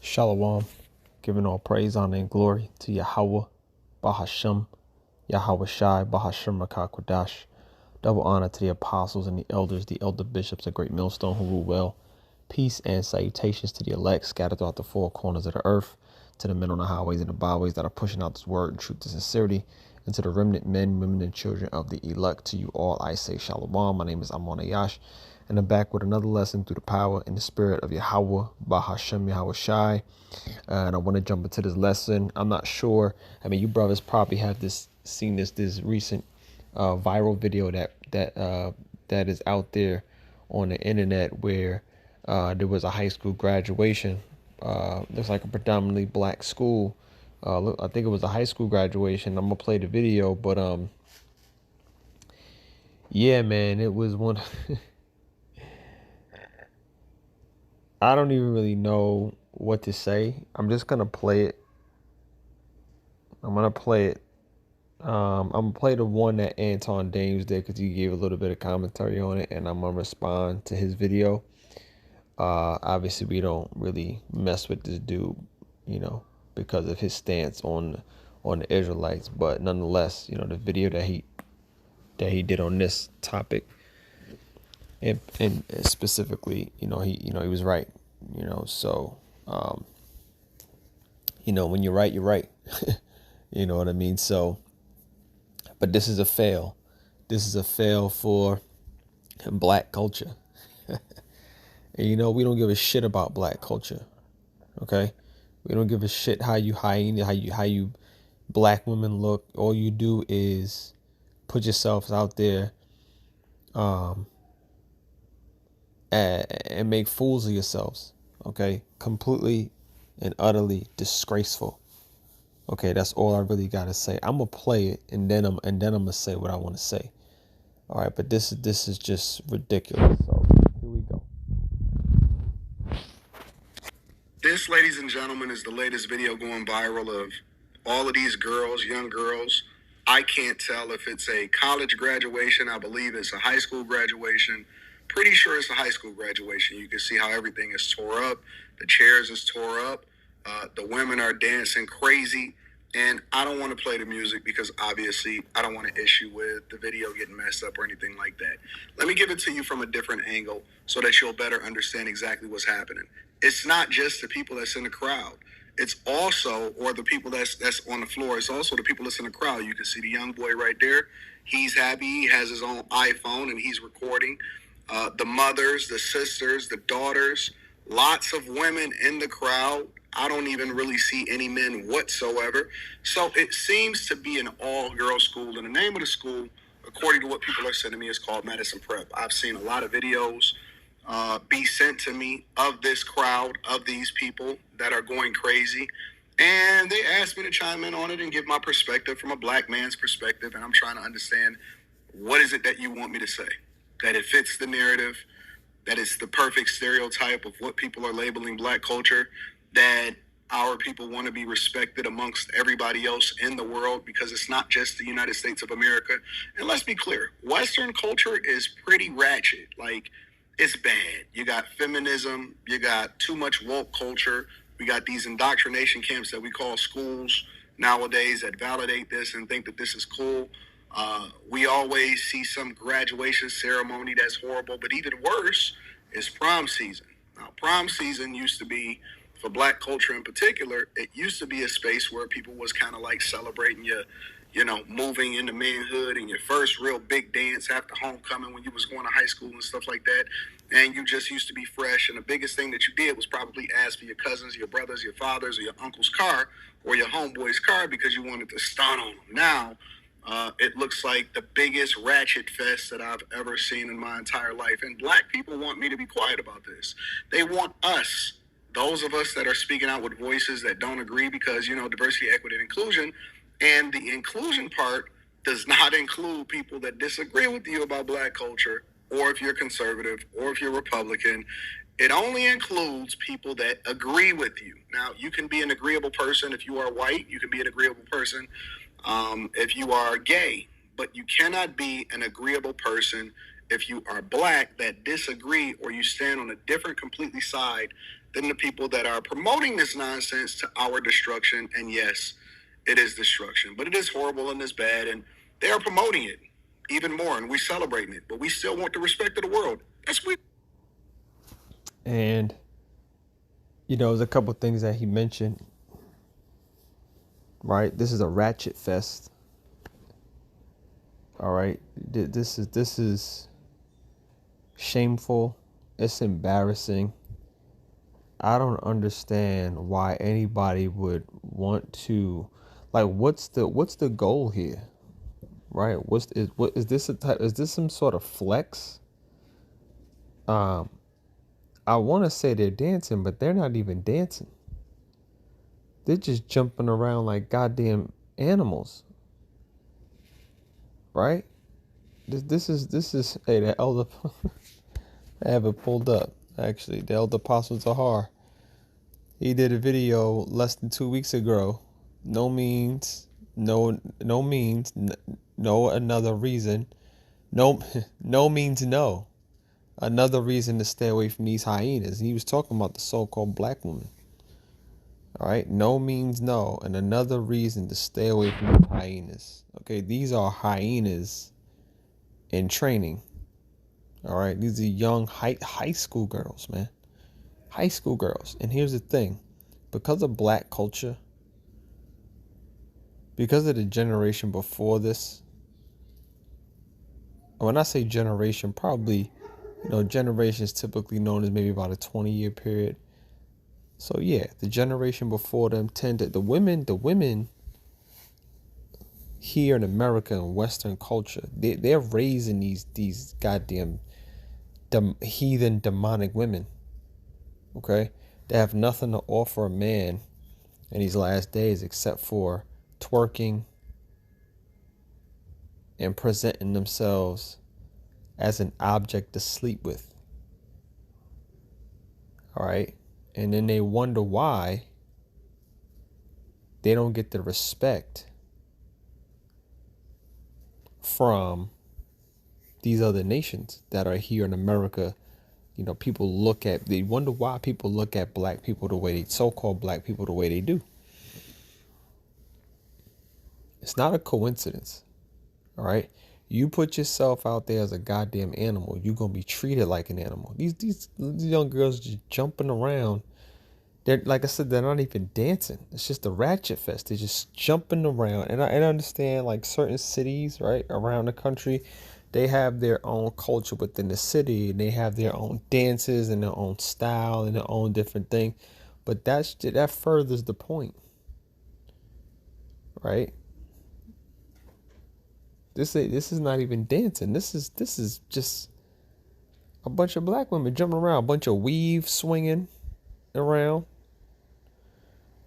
Shalom, giving all praise, honor, and glory to Yahawah, Bahasham, Yahawashi, Bahasham Rakakwadash. Double honor to the apostles and the elders, the elder bishops of Great Millstone who rule well. Peace and salutations to the elect scattered throughout the four corners of the earth, to the men on the highways and the byways that are pushing out this word and truth and sincerity, and to the remnant men, women, and children of the elect. To you all I say Shalom. My name is Ahyash, and I'm back with another lesson through the power and the spirit of Yahawah, Bahasham, Yahawashi. And I want to jump into this lesson. I'm not sure. I mean, you brothers probably have seen this recent viral video that is out there on the internet where there was a high school graduation. Looks like a predominantly black school. I think it was a high school graduation. I'm gonna play the video, but yeah, man, it was one. I don't even really know what to say. I'm just gonna play it. I'm gonna play it. I'm gonna play the one that Anton Dames did because he gave a little bit of commentary on it, and I'm gonna respond to his video. Obviously, we don't really mess with this dude, because of his stance on the Israelites. But nonetheless, the video that he did on this topic, and specifically, he was right. So when you're right, you're right. You know what I mean? So, but this is a fail. This is a fail for black culture. And we don't give a shit about black culture. Okay? We don't give a shit how you hyena, how you black women look. All you do is put yourselves out there and make fools of yourselves. Okay? Completely and utterly disgraceful. Okay, that's all I really gotta say. I'm gonna play it and then I'm gonna say what I want to say. All right, but this is just ridiculous. So here we go. This, ladies and gentlemen, is the latest video going viral of all of these girls, young girls. I can't tell if it's a college graduation. I believe it's a high school graduation. Pretty sure it's a high school graduation. You can see how everything is tore up. The chairs is tore up. The women are dancing crazy. And I don't want to play the music because obviously I don't want to issue with the video getting messed up or anything like that. Let me give it to you from a different angle so that you'll better understand exactly what's happening. It's not just the people that's in the crowd. It's also, or the people that's on the floor. It's also the people that's in the crowd. You can see the young boy right there. He's happy. He has his own iPhone and he's recording. The mothers, the sisters, the daughters, lots of women in the crowd. I don't even really see any men whatsoever. So it seems to be an all-girls school. And the name of the school, according to what people are sending me, is called Medicine Prep. I've seen a lot of videos be sent to me of this crowd, of these people that are going crazy. And they asked me to chime in on it and give my perspective from a black man's perspective. And I'm trying to understand, what is it that you want me to say? That it fits the narrative, that it's the perfect stereotype of what people are labeling black culture, that our people want to be respected amongst everybody else in the world because it's not just the United States of America. And let's be clear, Western culture is pretty ratchet. Like, it's bad. You got feminism, you got too much woke culture, we got these indoctrination camps that we call schools nowadays that validate this and think that this is cool. We always see some graduation ceremony that's horrible, but even worse is prom season. Now, prom season used to be, for black culture in particular, it used to be a space where people was kind of like celebrating your, moving into manhood and your first real big dance after homecoming when you was going to high school and stuff like that. And you just used to be fresh. And the biggest thing that you did was probably ask for your cousins, your brothers, your fathers, or your uncle's car or your homeboy's car because you wanted to stunt on them. Now, it looks like the biggest ratchet fest that I've ever seen in my entire life. And black people want me to be quiet about this. They want us, those of us that are speaking out with voices that don't agree because, diversity, equity, and inclusion. And the inclusion part does not include people that disagree with you about black culture, or if you're conservative, or if you're Republican. It only includes people that agree with you. Now, you can be an agreeable person if you are white. You can be an agreeable person if you are gay. But you cannot be an agreeable person if you are black that disagree or you stand on a different completely side than the people that are promoting this nonsense to our destruction. And yes, it is destruction, but it is horrible and it's bad, and they are promoting it even more, and we're celebrating it, but we still want the respect of the world. That's weird. And there's a couple things that he mentioned. Right, this is a ratchet fest. All right, this is shameful. It's embarrassing. I don't understand why anybody would want to, like, what's the goal here, right? What is this a type? Is this some sort of flex? I want to say they're dancing, but they're not even dancing. They're just jumping around like goddamn animals, right? This is hey, the elder. I have it pulled up. Actually, the elder apostle Zahar. He did a video less than 2 weeks ago. No means no another reason. No no means no. Another reason to stay away from these hyenas. He was talking about the so-called black woman. All right, no means no, and another reason to stay away from these hyenas. Okay, these are hyenas in training. All right, these are young high school girls, man. High school girls. And here's the thing. Because of black culture, because of the generation before this, when I say generation, probably, generation is typically known as maybe about a 20-year period. So yeah, the generation before them tended, the women here in America and Western culture, they're raising these goddamn heathen demonic women. Okay, they have nothing to offer a man in these last days except for twerking and presenting themselves as an object to sleep with. All right, and then they wonder why they don't get the respect from these other nations that are here in America. They wonder why people look at black people the way so-called black people the way they do. It's not a coincidence. All right. You put yourself out there as a goddamn animal, you're going to be treated like an animal. These young girls just jumping around. They're, like I said, they're not even dancing. It's just a ratchet fest. They're just jumping around. And I understand, like, certain cities, right, around the country, they have their own culture within the city, and they have their own dances and their own style and their own different thing. But that furthers the point, right? This is not even dancing. This is just a bunch of black women jumping around, a bunch of weave swinging around,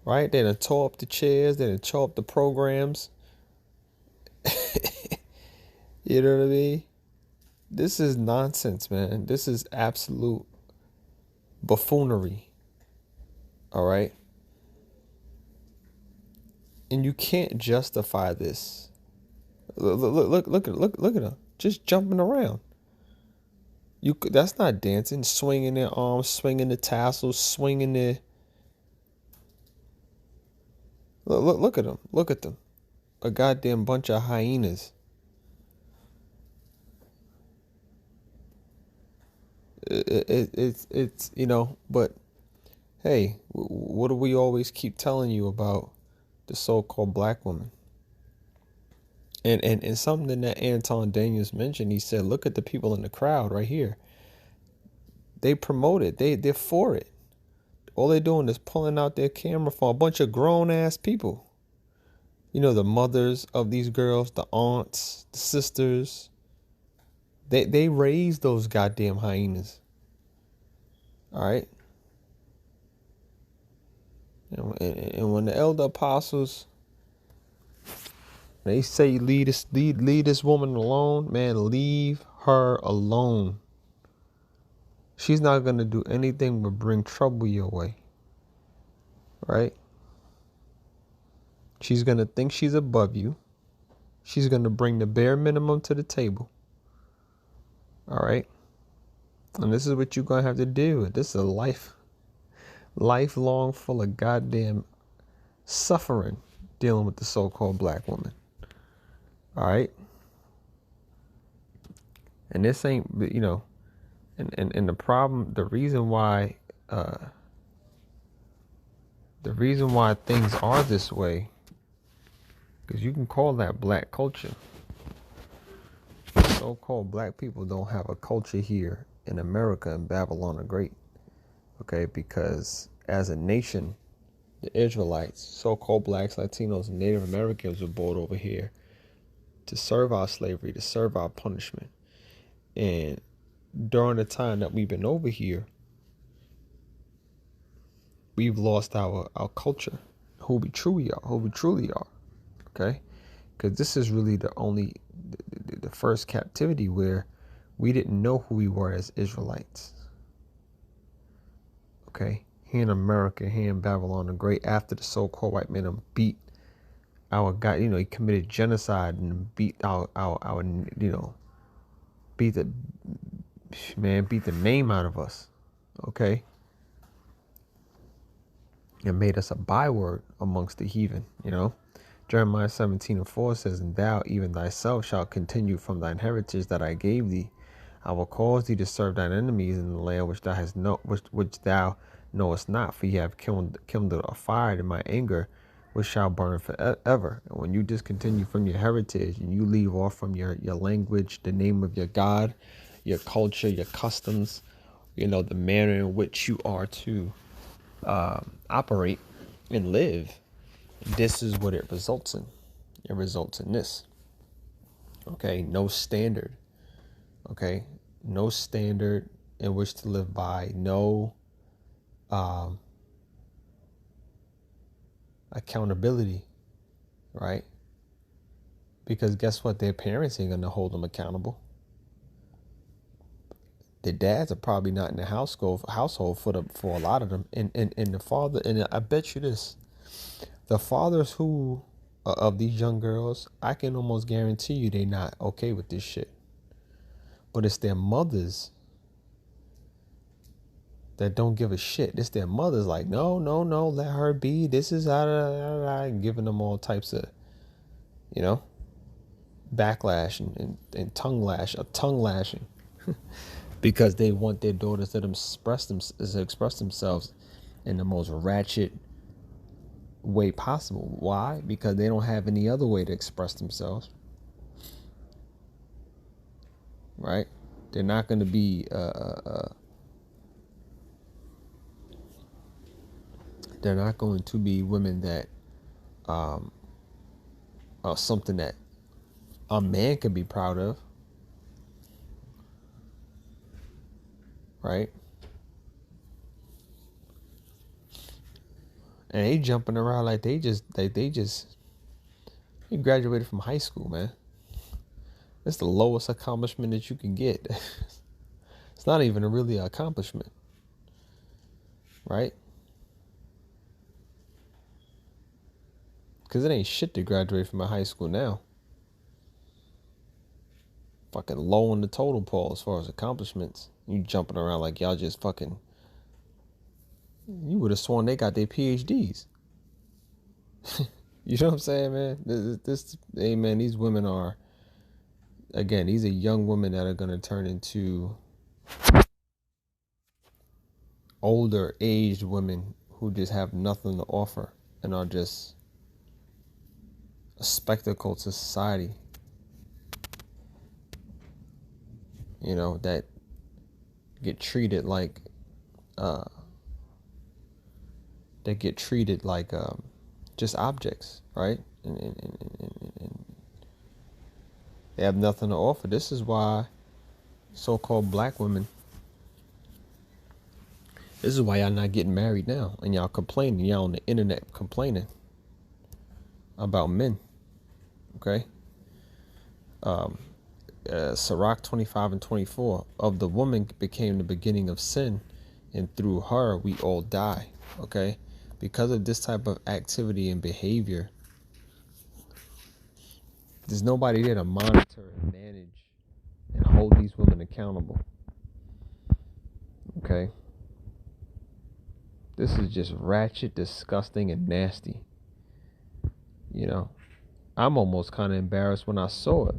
right? They done tore up the chairs, they done tore up the programs. You know what I mean? This is nonsense, man. This is absolute buffoonery. All right? And you can't justify this. Look at them. Just jumping around. That's not dancing. Swinging their arms, swinging the tassels, swinging their... Look at them. Look at them. A goddamn bunch of hyenas. It's but hey, what do we always keep telling you about the so-called black woman? And something that Anton Daniels mentioned, he said, look at the people in the crowd right here. They promote it. They're for it. All they're doing is pulling out their camera for a bunch of grown-ass people. The mothers of these girls, the aunts, the sisters. They raise those goddamn hyenas. All right? And when the elder apostles, they say leave this woman alone, man, leave her alone. She's not going to do anything but bring trouble your way. Right? She's going to think she's above you. She's going to bring the bare minimum to the table. All right. And this is what you're going to have to deal with. This is a lifelong full of goddamn suffering dealing with the so-called black woman. All right. And this ain't, and the problem, the reason why things are this way, because you can call that black culture. So-called black people don't have a culture here in America and Babylon the Great. Okay, because as a nation, the Israelites, so-called blacks, Latinos, and Native Americans were brought over here to serve our slavery, to serve our punishment. And during the time that we've been over here, we've lost our culture, who we truly are. Okay, because this is really the first captivity where we didn't know who we were as Israelites. Okay, here in America, here in Babylon the Great, after the so-called white men beat our guy, he committed genocide and beat beat the name out of us. Okay, and made us a byword amongst the heathen. Jeremiah 17:4 says, "And thou, even thyself, shalt continue from thine heritage that I gave thee. I will cause thee to serve thine enemies in the land which thou knowest not, for ye have kindled a fire in my anger, which shall burn forever." And when you discontinue from your heritage and you leave off from your language, the name of your God, your culture, your customs, the manner in which you are to operate and live, this is what it results in. It results in this. Okay, no standard. Okay, no standard in which to live by. No accountability, right? Because guess what? Their parents ain't gonna hold them accountable. Their dads are probably not in the household for a lot of them. And the father, and I bet you this, the fathers of these young girls, I can almost guarantee you they not okay with this shit. But it's their mothers that don't give a shit. It's their mothers like, no, let her be. This is giving them all types of, backlash and tongue lashing because they want their daughters to express themselves in the most ratchet way possible. Why? Because they don't have any other way to express themselves. Right? They're not going to be they're not going to be women that are something that a man can be proud of. Right? And they jumping around like they graduated from high school, man. It's the lowest accomplishment that you can get. It's not even really an accomplishment. Right? Because it ain't shit to graduate from a high school now. Fucking low on the totem pole as far as accomplishments. You jumping around like y'all just fucking... You would have sworn they got their PhDs. You know what I'm saying, man? Hey, man, these women are... Again, these are young women that are going to turn into older, aged women who just have nothing to offer and are just a spectacle to society. That get treated like just objects, right? And they have nothing to offer. This is why so-called black women, this is why y'all not getting married now, and y'all complaining. Y'all on the internet complaining about men. Okay? Sirach 25:24, of the woman became the beginning of sin, and through her we all die. Okay? Because of this type of activity and behavior, there's nobody there to monitor and manage and hold hold these women accountable. Okay? This is just ratchet, disgusting, and nasty. You know, I'm almost kind of embarrassed when I saw it.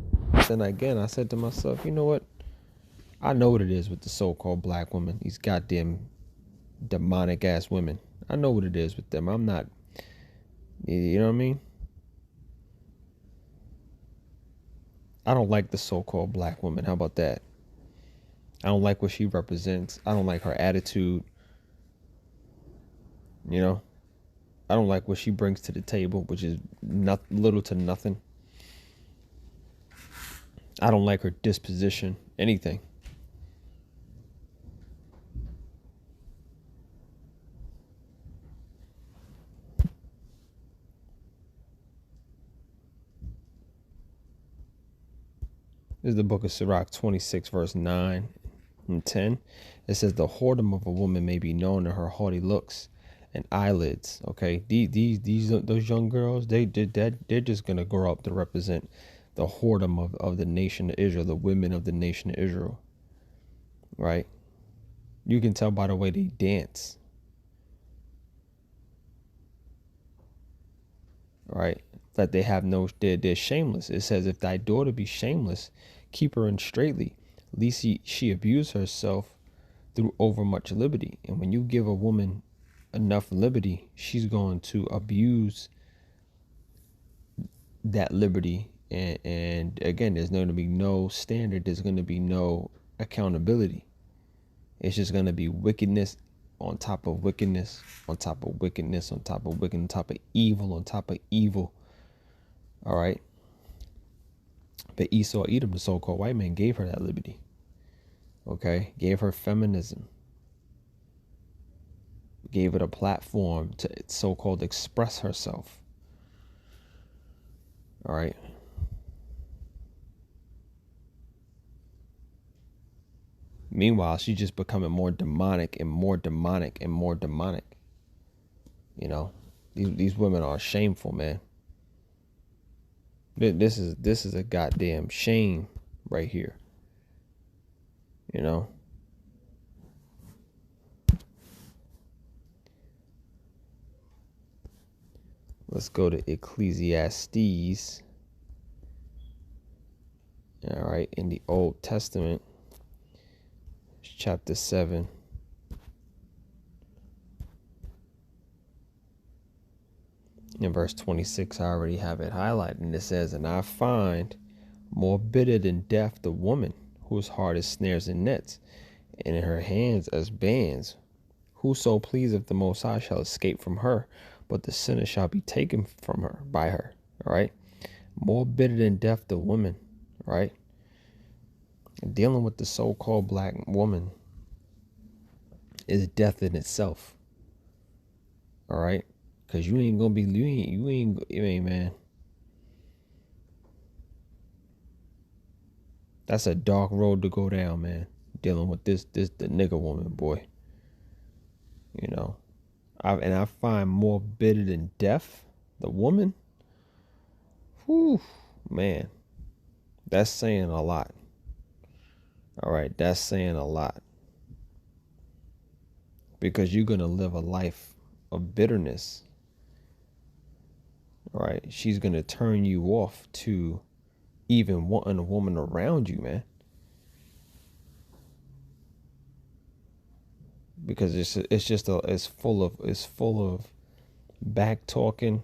Then again, I said to myself, you know what? I know what it is with the so-called black women. These goddamn demonic ass women. I know what it is with them. I'm not, you know what I mean? I don't like the so-called black woman. How about that? I don't like what she represents. I don't like her attitude. You know, I don't like what she brings to the table, which is little to nothing. I don't like her disposition, anything. This is the book of Sirach 26, verse 9 and 10. It says, the whoredom of a woman may be known in her haughty looks and eyelids. Okay, those young girls, they're just gonna grow up to represent the whoredom of the nation of Israel, the women of the nation of Israel. Right? You can tell by the way they dance. Right? That they have no, they're shameless. It says, if thy daughter be shameless, keep her in straitly, lest she abuse herself through overmuch liberty. And when you give a woman enough liberty, she's going to abuse that liberty. And again, there's going to be no standard. There's going to be no accountability. It's just going to be wickedness on top of wickedness, on top of wickedness, on top of wickedness, on top of evil, on top of evil. All right. But Esau, Edom, the so-called white man, gave her that liberty. Okay. Gave her feminism. Gave it a platform to so-called express herself. All right. Meanwhile, she's just becoming more demonic and more demonic and more demonic. You know, these women are shameful, man. This is a goddamn shame right here. You know. Let's go to Ecclesiastes. All right, in the Old Testament, chapter 7. In verse 26, I already have it highlighted, and it says, and I find more bitter than death the woman whose heart is snares and nets, and in her hands as bands. Whoso pleaseth the Most High shall escape from her, but the sinner shall be taken from her by her. All right. More bitter than death the woman. Right. And dealing with the so-called black woman is death in itself. All right. Because you ain't gonna be, you ain't, man. That's a dark road to go down, man. Dealing with the nigger woman, boy. You know, I find more bitter than death the woman. Whew, man, that's saying a lot. All right, that's saying a lot. Because you're gonna live a life of bitterness. All right, she's gonna turn you off to even wanting a woman around you, man. Because it's full of back talking,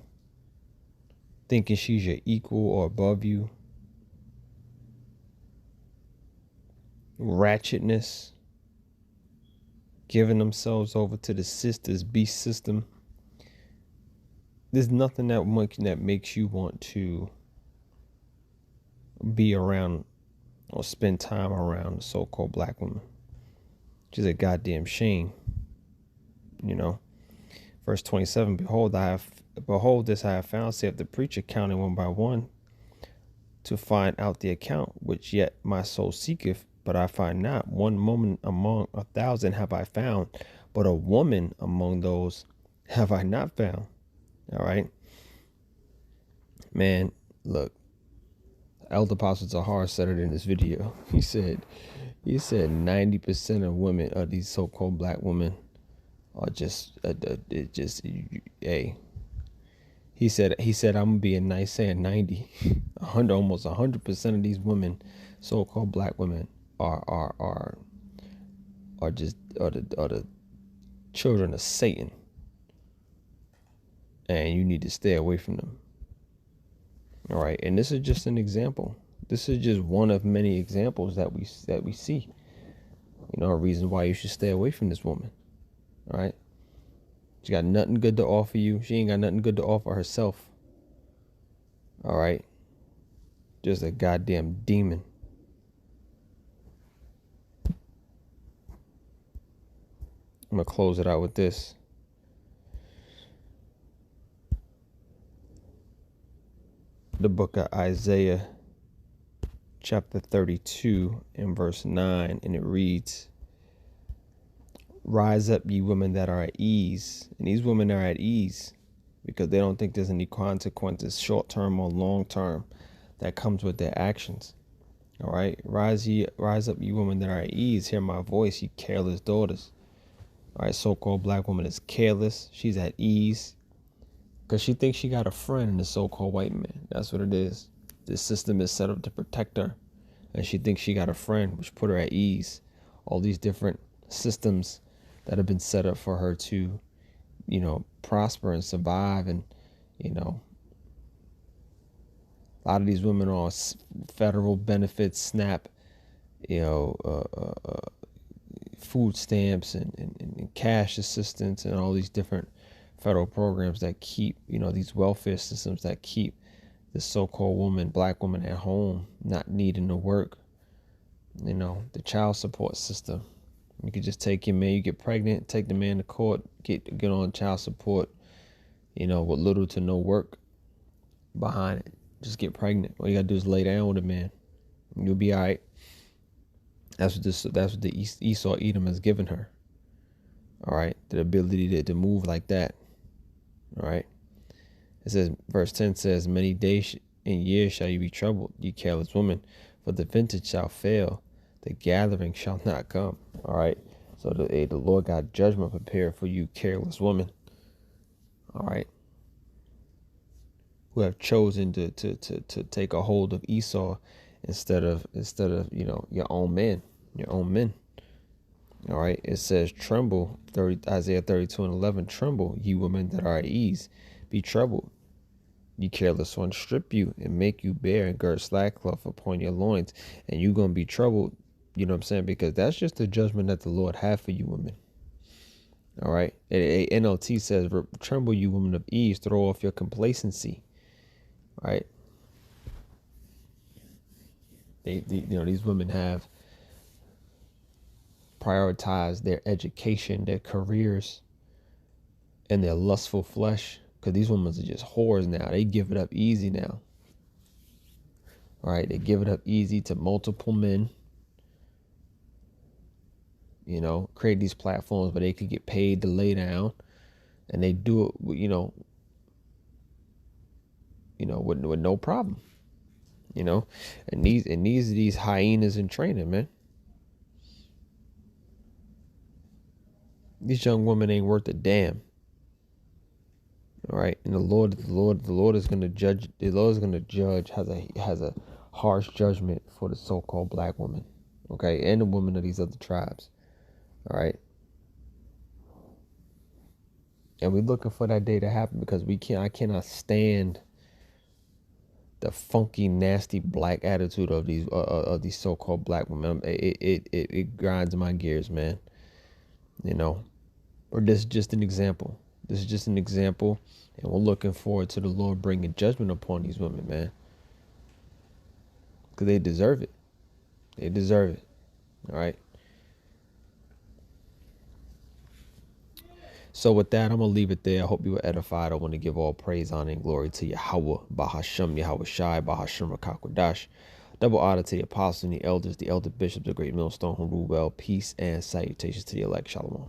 thinking she's your equal or above you, ratchetness, giving themselves over to the sister's beast system. There's nothing that makes you want to be around or spend time around the so-called black woman. Which is a goddamn shame. You know. Verse 27, behold this I have found, saith the preacher, counting one by one, to find out the account, which yet my soul seeketh, but I find not. One woman among 1,000 have I found, but a woman among those have I not found. All right. Man, look, Elder Apostle Zahar said it in this video. He said 90% of women, of these so-called black women, are just hey. He said I'm gonna be nice saying 90, 100, almost 100% of these women, so-called black women, are the children of Satan, and you need to stay away from them. All right, and this is just an example. This is just one of many examples that we see. You know, a reason why you should stay away from this woman. All right, she got nothing good to offer you. She ain't got nothing good to offer herself. All right, just a goddamn demon. I'm gonna close it out with this. The book of Isaiah, chapter 32 and verse 9, and it reads, "Rise up, ye women that are at ease." And these women are at ease because they don't think there's any consequences, short term or long term, that comes with their actions. All right, rise up, ye women that are at ease. Hear my voice, ye careless daughters. All right, so-called black woman is careless. She's at ease because she thinks she got a friend in the so-called white man. That's what it is. This system is set up to protect her, and she thinks she got a friend, which put her at ease. All these different systems that have been set up for her to, you know, prosper and survive. And, you know, a lot of these women are on federal benefits, SNAP, you know, food stamps and cash assistance and all these different federal programs that keep, you know, these welfare systems that keep the so-called black woman at home, not needing to work. You know, the child support system. You could just take your man, you get pregnant, take the man to court, get on child support, you know, with little to no work behind it. Just get pregnant. All you gotta do is lay down with a man. You'll be all right. That's what the Esau Edom has given her. All right, the ability to move like that. All right. It says, verse 10 says, "Many days and years shall you be troubled, ye careless woman, for the vintage shall fail, the gathering shall not come." All right. So the Lord got judgment prepared for you, careless woman. All right. Who have chosen to take a hold of Esau instead of you know, your own men. All right. It says, "Tremble," Isaiah 32:11. "Tremble, ye women that are at ease, be troubled. Ye careless ones, strip you and make you bare and gird sackcloth upon your loins." And you're going to be troubled, you know what I'm saying? Because that's just the judgment that the Lord had for you women. All right. NLT says, "Tremble, you women of ease, throw off your complacency." All right. You know, these women have prioritized their education, their careers, and their lustful flesh. Because these women are just whores now. They give it up easy now. All right. They give it up easy to multiple men. You know, create these platforms where they could get paid to lay down. And they do it, with no problem. You know, and these hyenas in training, man. These young women ain't worth a damn. All right, and the Lord is going to judge. The Lord is going to judge, has a harsh judgment for the so-called black woman, okay, and the women of these other tribes. All right, and we're looking for that day to happen because I cannot stand the funky, nasty black attitude of these so-called black women. It grinds my gears, man. You know, or this is just an example. This is just an example, and we're looking forward to the Lord bringing judgment upon these women, man, because they deserve it. They deserve it. All right. So with that, I'm going to leave it there. I hope you were edified. I want to give all praise, honor, and glory to Yahawah, Bahasham, Yahawashi, Bahasham Rakakwadash. Double honor to the apostles and the elders, the elder bishops, the great Millstone, who rule well. Peace and salutations to the elect. Shalom.